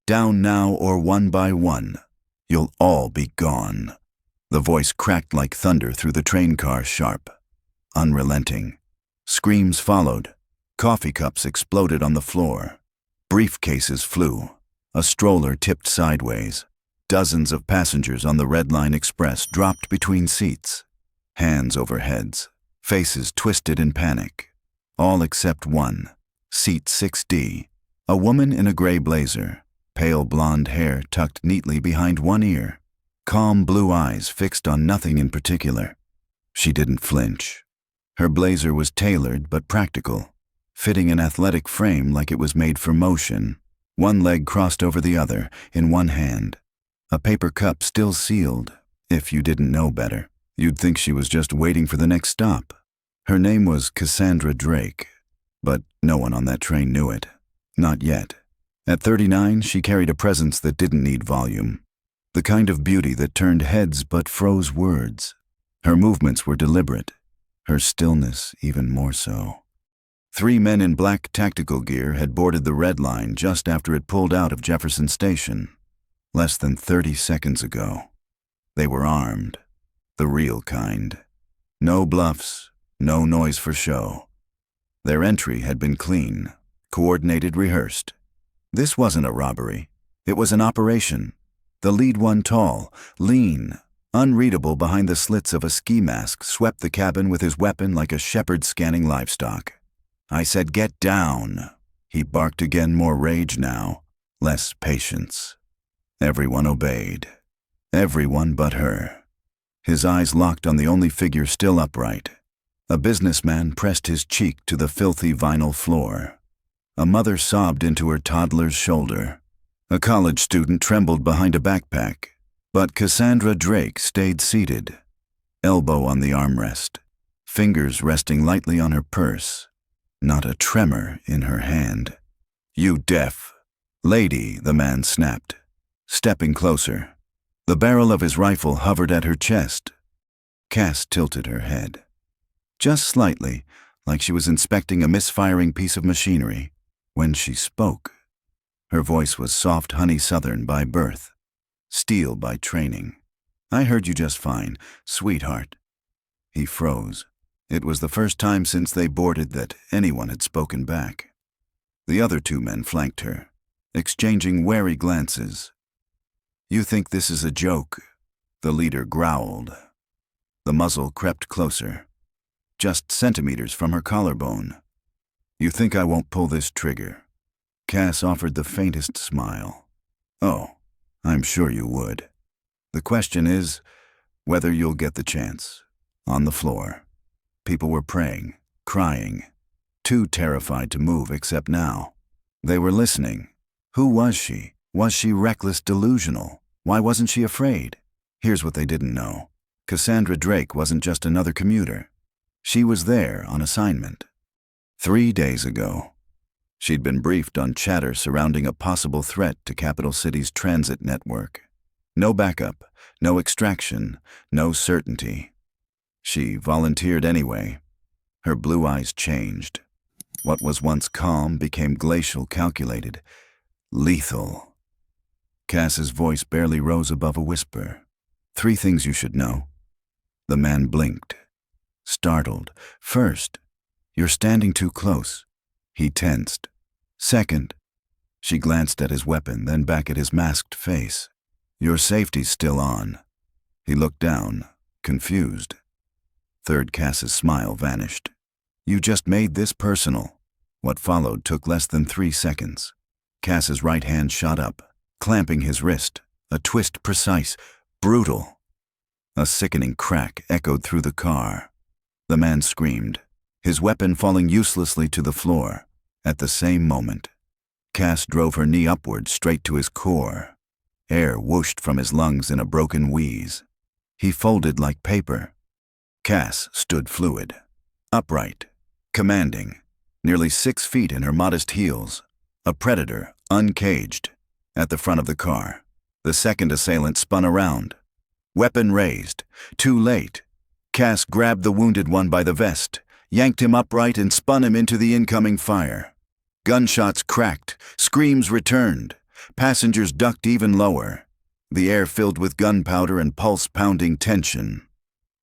Down now or one by one. You'll all be gone. The voice cracked like thunder through the train car, sharp, unrelenting. Screams followed. Coffee cups exploded on the floor. Briefcases flew. A stroller tipped sideways. Dozens of passengers on the Red Line Express dropped between seats. Hands over heads. Faces twisted in panic. All except one. Seat 6D. A woman in a gray blazer. Pale blonde hair tucked neatly behind one ear. Calm blue eyes fixed on nothing in particular. She didn't flinch. Her blazer was tailored but practical, fitting an athletic frame like it was made for motion. One leg crossed over the other, in one hand. A paper cup still sealed. If you didn't know better, you'd think she was just waiting for the next stop. Her name was Cassandra Drake, but no one on that train knew it. Not yet. At 39, she carried a presence that didn't need volume. The kind of beauty that turned heads but froze words. Her movements were deliberate. Her stillness even more so. 3 men in black tactical gear had boarded the Red Line just after it pulled out of Jefferson Station, less than 30 seconds ago. They were armed. The real kind. No bluffs, no noise for show. Their entry had been clean, coordinated, rehearsed. This wasn't a robbery. It was an operation. The lead one, tall, lean, unreadable behind the slits of a ski mask, swept the cabin with his weapon like a shepherd scanning livestock. I said, "Get down." He barked again, more rage now, less patience. Everyone obeyed. Everyone but her. His eyes locked on the only figure still upright. A businessman pressed his cheek to the filthy vinyl floor. A mother sobbed into her toddler's shoulder. A college student trembled behind a backpack. But Cassandra Drake stayed seated, elbow on the armrest, fingers resting lightly on her purse, not a tremor in her hand. "You deaf lady," the man snapped, stepping closer. The barrel of his rifle hovered at her chest. Cass tilted her head. Just slightly, like she was inspecting a misfiring piece of machinery, when she spoke. Her voice was soft honey southern by birth, steel by training. "I heard you just fine, sweetheart." He froze. It was the first time since they boarded that anyone had spoken back. The other 2 men flanked her, exchanging wary glances. "You think this is a joke?" The leader growled. The muzzle crept closer, just centimeters from her collarbone. "You think I won't pull this trigger?" Cass offered the faintest smile. "Oh, I'm sure you would. The question is whether you'll get the chance." On the floor, people were praying, crying, too terrified to move except now. They were listening. Who was she? Was she reckless, delusional? Why wasn't she afraid? Here's what they didn't know. Cassandra Drake wasn't just another commuter. She was there on assignment. 3 days ago, she'd been briefed on chatter surrounding a possible threat to Capital City's transit network. No backup, no extraction, no certainty. She volunteered anyway. Her blue eyes changed. What was once calm became glacial, calculated, lethal. Cass's voice barely rose above a whisper. 3 things you should know." The man blinked, startled. "First, you're standing too close." He tensed. "Second," she glanced at his weapon, then back at his masked face, "your safety's still on." He looked down, confused. Third, Cass's smile vanished. "You just made this personal." What followed took less than 3 seconds. Cass's right hand shot up, clamping his wrist, a twist precise, brutal. A sickening crack echoed through the car. The man screamed, his weapon falling uselessly to the floor. At the same moment, Cass drove her knee upward straight to his core. Air whooshed from his lungs in a broken wheeze. He folded like paper. Cass stood fluid, upright, commanding, nearly 6 feet in her modest heels, a predator, uncaged. At the front of the car, the second assailant spun around. Weapon raised. Too late. Cass grabbed the wounded one by the vest, yanked him upright and spun him into the incoming fire. Gunshots cracked, screams returned. Passengers ducked even lower, the air filled with gunpowder and pulse-pounding tension.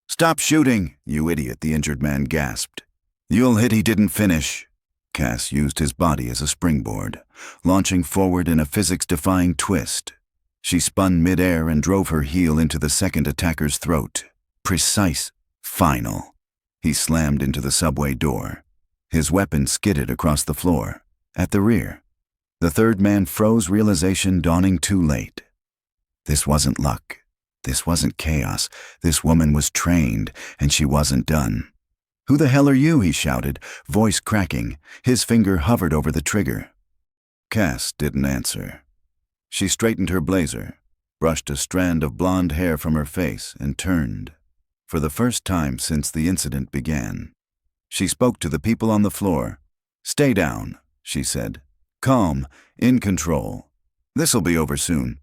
"Stop shooting, you idiot," the injured man gasped. "You'll hit." He didn't finish. Cass used his body as a springboard, launching forward in a physics-defying twist. She spun mid-air and drove her heel into the second attacker's throat. Precise. Final. He slammed into the subway door. His weapon skidded across the floor, at the rear. The third man froze, realization dawning too late. This wasn't luck. This wasn't chaos. This woman was trained, and she wasn't done. "Who the hell are you?" he shouted, voice cracking. His finger hovered over the trigger. Cass didn't answer. She straightened her blazer, brushed a strand of blonde hair from her face, and turned. For the first time since the incident began, she spoke to the people on the floor. "Stay down," she said. "Calm, in control. This'll be over soon."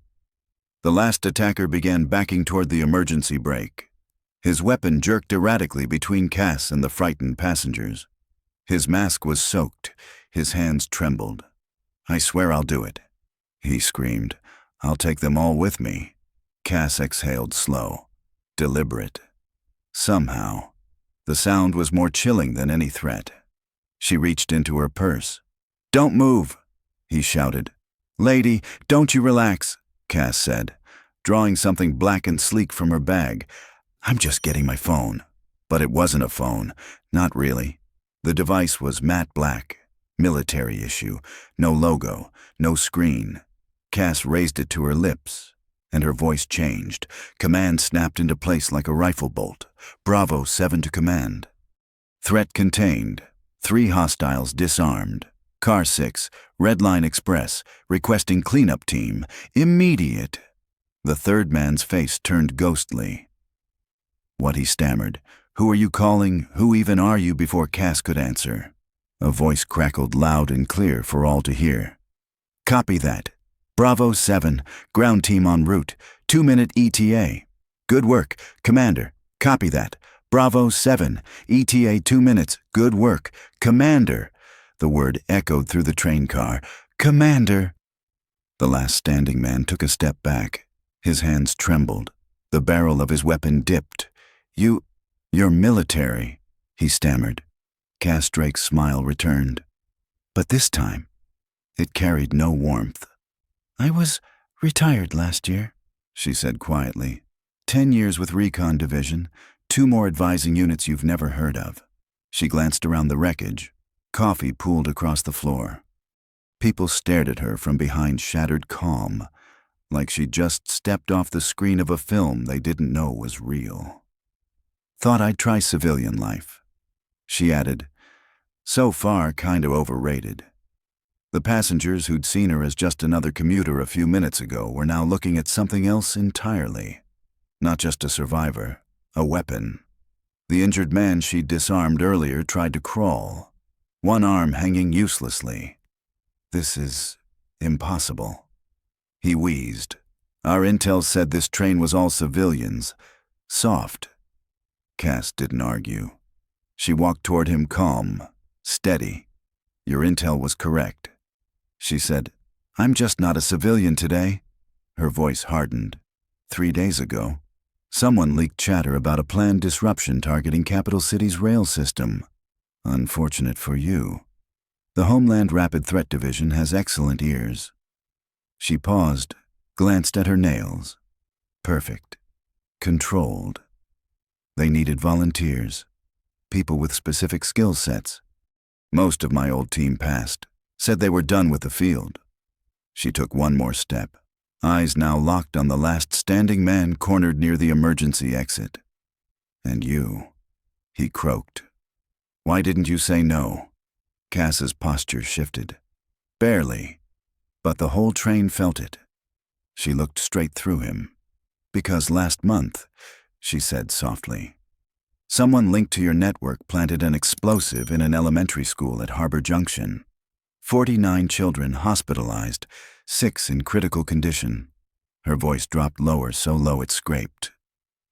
The last attacker began backing toward the emergency brake. His weapon jerked erratically between Cass and the frightened passengers. His mask was soaked. His hands trembled. "I swear I'll do it," he screamed. "I'll take them all with me." Cass exhaled, slow, deliberate. Somehow, the sound was more chilling than any threat. She reached into her purse. "Don't move," he shouted. "Lady, don't you relax," Cass said, drawing something black and sleek from her bag. "I'm just getting my phone." But it wasn't a phone. Not really. The device was matte black. Military issue. No logo. No screen. Cass raised it to her lips, and her voice changed. Command snapped into place like a rifle bolt. Bravo 7 to command. Threat contained. 3 hostiles disarmed. Car 6, Red Line Express, requesting cleanup team. Immediate. The third man's face turned ghostly. "What?" he stammered. "Who are you calling? Who even are you?" Before Cass could answer, a voice crackled loud and clear for all to hear. "Copy that. Bravo 7, ground team en route. 2-minute ETA. Good work, Commander. Copy that. Bravo 7, ETA 2 minutes. Good work, Commander." The word echoed through the train car. "Commander." The last standing man took a step back. His hands trembled. The barrel of his weapon dipped. You're military," he stammered. Cass Drake's smile returned. But this time, it carried no warmth. "I was retired last year," she said quietly. 10 years with Recon Division, 2 more advising units you've never heard of." She glanced around the wreckage. Coffee pooled across the floor. People stared at her from behind shattered calm, like she'd just stepped off the screen of a film they didn't know was real. "Thought I'd try civilian life," she added. "So far, kinda overrated." The passengers who'd seen her as just another commuter a few minutes ago were now looking at something else entirely. Not just a survivor, a weapon. The injured man she'd disarmed earlier tried to crawl, one arm hanging uselessly. "This is impossible," he wheezed. "Our intel said this train was all civilians. Soft." Cass didn't argue. She walked toward him, calm, steady. "Your intel was correct," she said. "I'm just not a civilian today." Her voice hardened. 3 days ago, someone leaked chatter about a planned disruption targeting Capital City's rail system. Unfortunate for you. The Homeland Rapid Threat Division has excellent ears. She paused, glanced at her nails. Perfect. Controlled. They needed volunteers, people with specific skill sets. Most of my old team passed, said they were done with the field. She took one more step, eyes now locked on the last standing man cornered near the emergency exit. "And you," he croaked. "Why didn't you say no?" Cass's posture shifted. Barely, but the whole train felt it. She looked straight through him. "Because last month," she said softly, "someone linked to your network planted an explosive in an elementary school at Harbor Junction. 49 children hospitalized, 6 in critical condition." Her voice dropped lower, so low it scraped.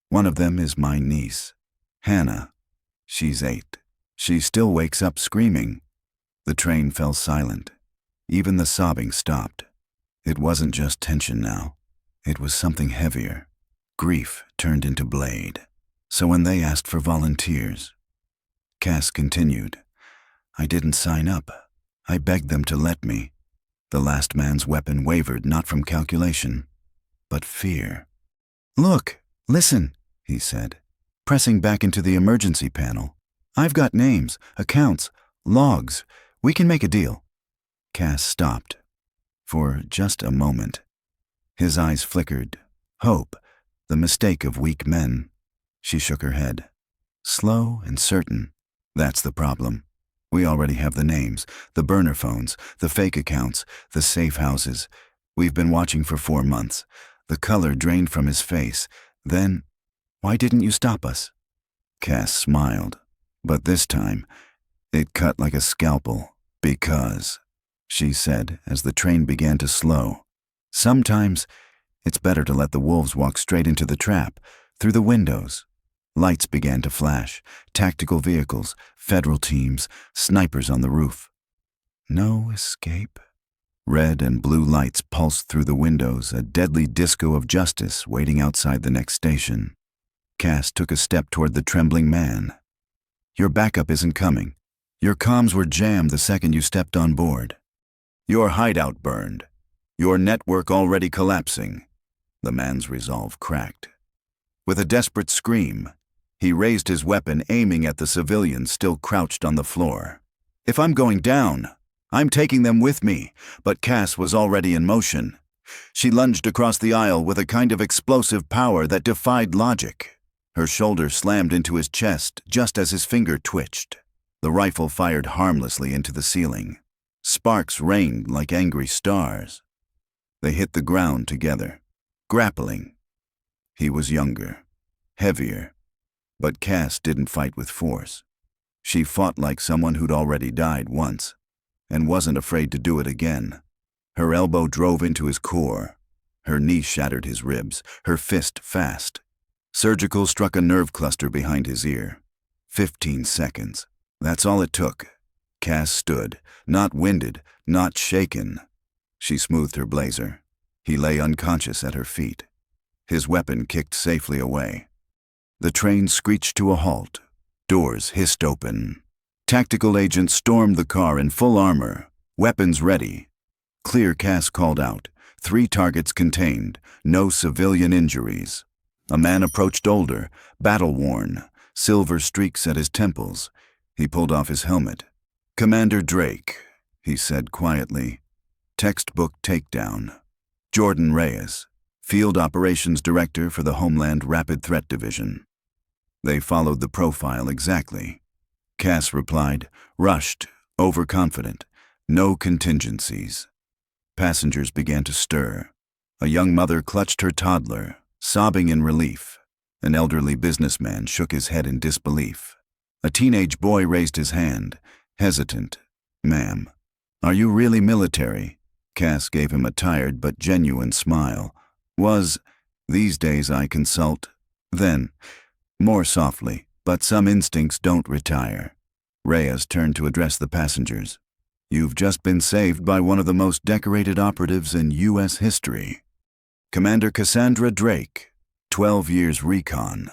"One of them is my niece, Hannah. She's 8. She still wakes up screaming." The train fell silent. Even the sobbing stopped. It wasn't just tension now. It was something heavier. Grief turned into blade. So when they asked for volunteers, Cass continued, I didn't sign up. I begged them to let me. The last man's weapon wavered not from calculation, but fear. Look, listen, he said, pressing back into the emergency panel. I've got names, accounts, logs. We can make a deal. Cass stopped. For just a moment. His eyes flickered. Hope, the mistake of weak men. She shook her head. Slow and certain. That's the problem. We already have the names, the burner phones, the fake accounts, the safe houses. We've been watching for 4 months. The color drained from his face. Then, why didn't you stop us? Cass smiled. But this time, it cut like a scalpel. Because, she said as the train began to slow, sometimes it's better to let the wolves walk straight into the trap, through the windows. Lights began to flash, tactical vehicles, federal teams, snipers on the roof. No escape. Red and blue lights pulsed through the windows, a deadly disco of justice waiting outside the next station. Cass took a step toward the trembling man. Your backup isn't coming. Your comms were jammed the second you stepped on board. Your hideout burned. Your network already collapsing. The man's resolve cracked. With a desperate scream, he raised his weapon, aiming at the civilians still crouched on the floor. If I'm going down, I'm taking them with me, but Cass was already in motion. She lunged across the aisle with a kind of explosive power that defied logic. Her shoulder slammed into his chest just as his finger twitched. The rifle fired harmlessly into the ceiling. Sparks rained like angry stars. They hit the ground together, grappling. He was younger, heavier, but Cass didn't fight with force. She fought like someone who'd already died once, and wasn't afraid to do it again. Her elbow drove into his core. Her knee shattered his ribs, her fist fast. Surgical struck a nerve cluster behind his ear. 15 seconds. That's all it took. Cass stood, not winded, not shaken. She smoothed her blazer. He lay unconscious at her feet. His weapon kicked safely away. The train screeched to a halt. Doors hissed open. Tactical agents stormed the car in full armor, weapons ready. Clear, Cass called out. 3 targets contained, no civilian injuries. A man approached older, battle-worn, silver streaks at his temples. He pulled off his helmet. Commander Drake, he said quietly. Textbook takedown. Jordan Reyes, Field Operations Director for the Homeland Rapid Threat Division. They followed the profile exactly. Cass replied, rushed, overconfident, no contingencies. Passengers began to stir. A young mother clutched her toddler, sobbing in relief. An elderly businessman shook his head in disbelief. A teenage boy raised his hand, hesitant. Ma'am, are you really military? Cass gave him a tired but genuine smile. These days I consult. Then, more softly, but some instincts don't retire. Reyes turned to address the passengers. You've just been saved by one of the most decorated operatives in U.S. history. Commander Cassandra Drake, 12 years recon,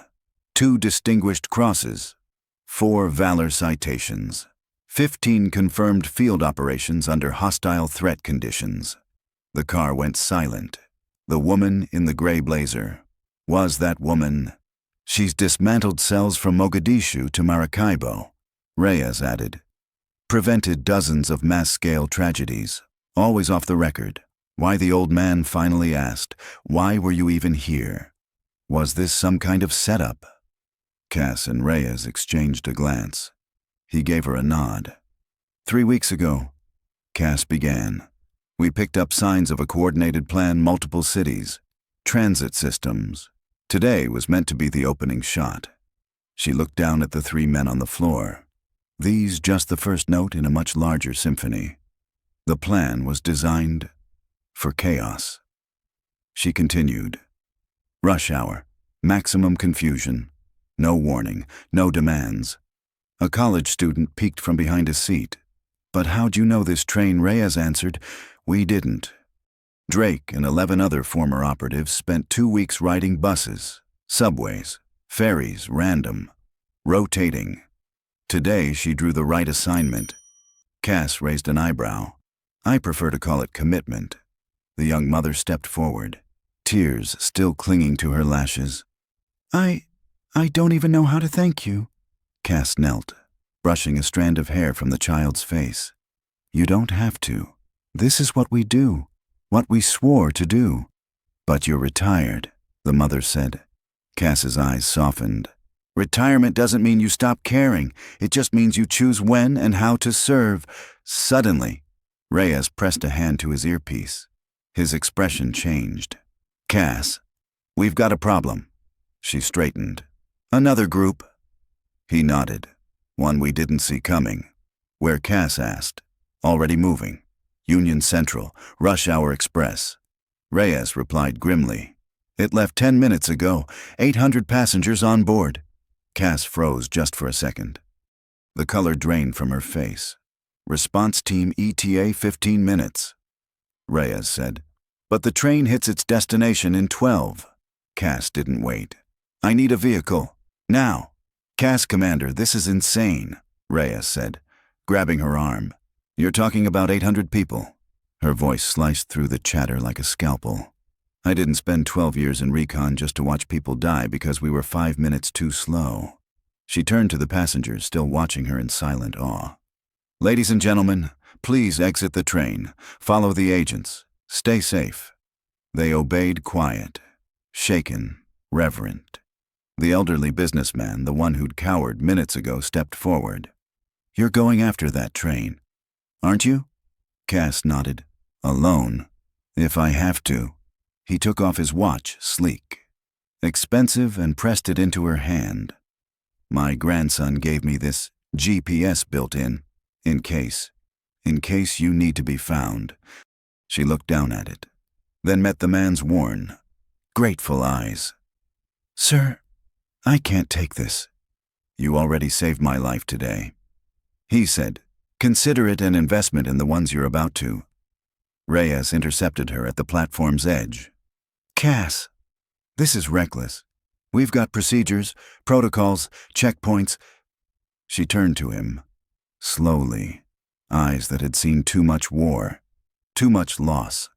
2 distinguished crosses, 4 valor citations, 15 confirmed field operations under hostile threat conditions. The car went silent. The woman in the gray blazer. Was that woman? She's dismantled cells from Mogadishu to Maracaibo, Reyes added. Prevented dozens of mass-scale tragedies, always off the record. Why, the old man finally asked, why were you even here? Was this some kind of setup? Cass and Reyes exchanged a glance. He gave her a nod. 3 weeks ago, Cass began. We picked up signs of a coordinated plan, multiple cities, transit systems. Today was meant to be the opening shot. She looked down at the 3 men on the floor. These just the first note in a much larger symphony. The plan was designed for chaos. She continued. Rush hour, maximum confusion, no warning, no demands. A college student peeked from behind a seat. But how'd you know this train? Reyes answered. We didn't. Drake and 11 other former operatives spent 2 weeks riding buses, subways, ferries, random, rotating. Today she drew the right assignment. Cass raised an eyebrow. I prefer to call it commitment. The young mother stepped forward, tears still clinging to her lashes. I don't even know how to thank you. Cass knelt, brushing a strand of hair from the child's face. You don't have to. This is what we do, what we swore to do. But you're retired, the mother said. Cass's eyes softened. Retirement doesn't mean you stop caring. It just means you choose when and how to serve. Suddenly, Reyes pressed a hand to his earpiece. His expression changed. Cass, we've got a problem. She straightened. Another group? He nodded. One we didn't see coming. Where Cass asked. Already moving. Union Central, Rush Hour Express. Reyes replied grimly. It left 10 minutes ago, 800 passengers on board. Cass froze just for a second. The color drained from her face. Response team ETA 15 minutes. Reyes said. But the train hits its destination in 12. Cass didn't wait. I need a vehicle. Now. Cass Commander, this is insane, Reyes said, grabbing her arm. You're talking about 800 people. Her voice sliced through the chatter like a scalpel. I didn't spend 12 years in recon just to watch people die because we were 5 minutes too slow. She turned to the passengers, still watching her in silent awe. Ladies and gentlemen, please exit the train. Follow the agents. Stay safe. They obeyed, quiet, shaken, reverent. The elderly businessman, the one who'd cowered minutes ago, stepped forward. You're going after that train, aren't you? Cass nodded. Alone. If I have to. He took off his watch, sleek, expensive, and pressed it into her hand. My grandson gave me this GPS built in case you need to be found. She looked down at it, then met the man's worn, grateful eyes. Sir, I can't take this. You already saved my life today. He said, consider it an investment in the ones you're about to. Reyes intercepted her at the platform's edge. Cass, this is reckless. We've got procedures, protocols, checkpoints. She turned to him, slowly, eyes that had seen too much war, too much loss.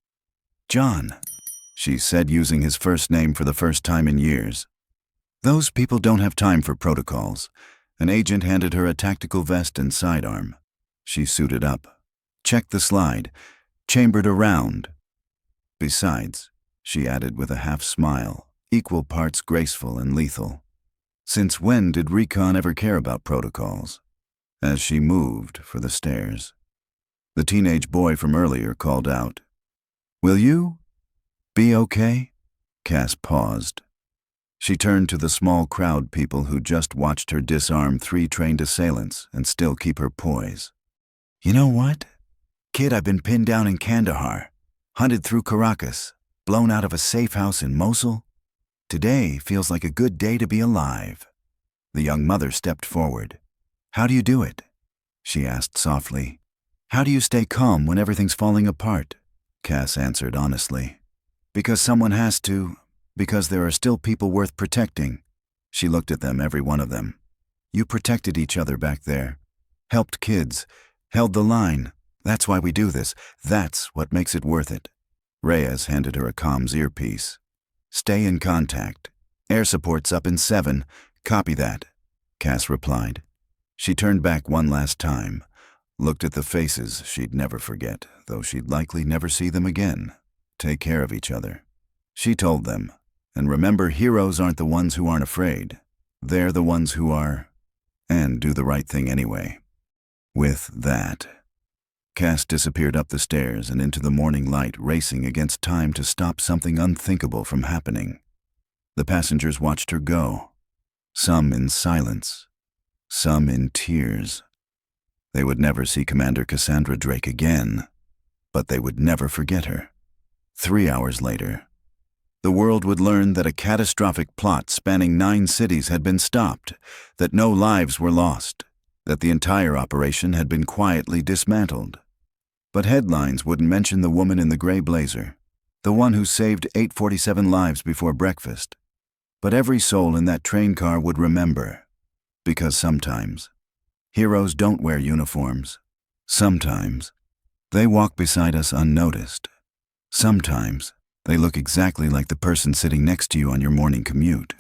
John, she said, using his first name for the first time in years. Those people don't have time for protocols. An agent handed her a tactical vest and sidearm. She suited up, checked the slide, chambered around. Besides, she added with a half smile, equal parts graceful and lethal. Since when did recon ever care about protocols? As she moved for the stairs, the teenage boy from earlier called out, Will you be okay? Cass paused. She turned to the small crowd people who just watched her disarm 3 trained assailants and still keep her poise. You know what? Kid, I've been pinned down in Kandahar, hunted through Caracas, blown out of a safe house in Mosul. Today feels like a good day to be alive. The young mother stepped forward. How do you do it? She asked softly. How do you stay calm when everything's falling apart? Cass answered honestly. Because someone has to, because there are still people worth protecting. She looked at them, every one of them. You protected each other back there, helped kids, held the line. That's why we do this. That's what makes it worth it. Reyes handed her a comms earpiece. Stay in contact. Air support's up in 7. Copy that, Cass replied. She turned back one last time, looked at the faces she'd never forget, though she'd likely never see them again. Take care of each other. She told them, and remember, heroes aren't the ones who aren't afraid. They're the ones who are, and do the right thing anyway. With that, Cass disappeared up the stairs and into the morning light, racing against time to stop something unthinkable from happening. The passengers watched her go, some in silence, some in tears. They would never see Commander Cassandra Drake again, but they would never forget her. 3 hours later, the world would learn that a catastrophic plot spanning 9 cities had been stopped, that no lives were lost, that the entire operation had been quietly dismantled. But headlines wouldn't mention the woman in the gray blazer, the one who saved 847 lives before breakfast. But every soul in that train car would remember, because sometimes heroes don't wear uniforms. Sometimes they walk beside us unnoticed. Sometimes they look exactly like the person sitting next to you on your morning commute.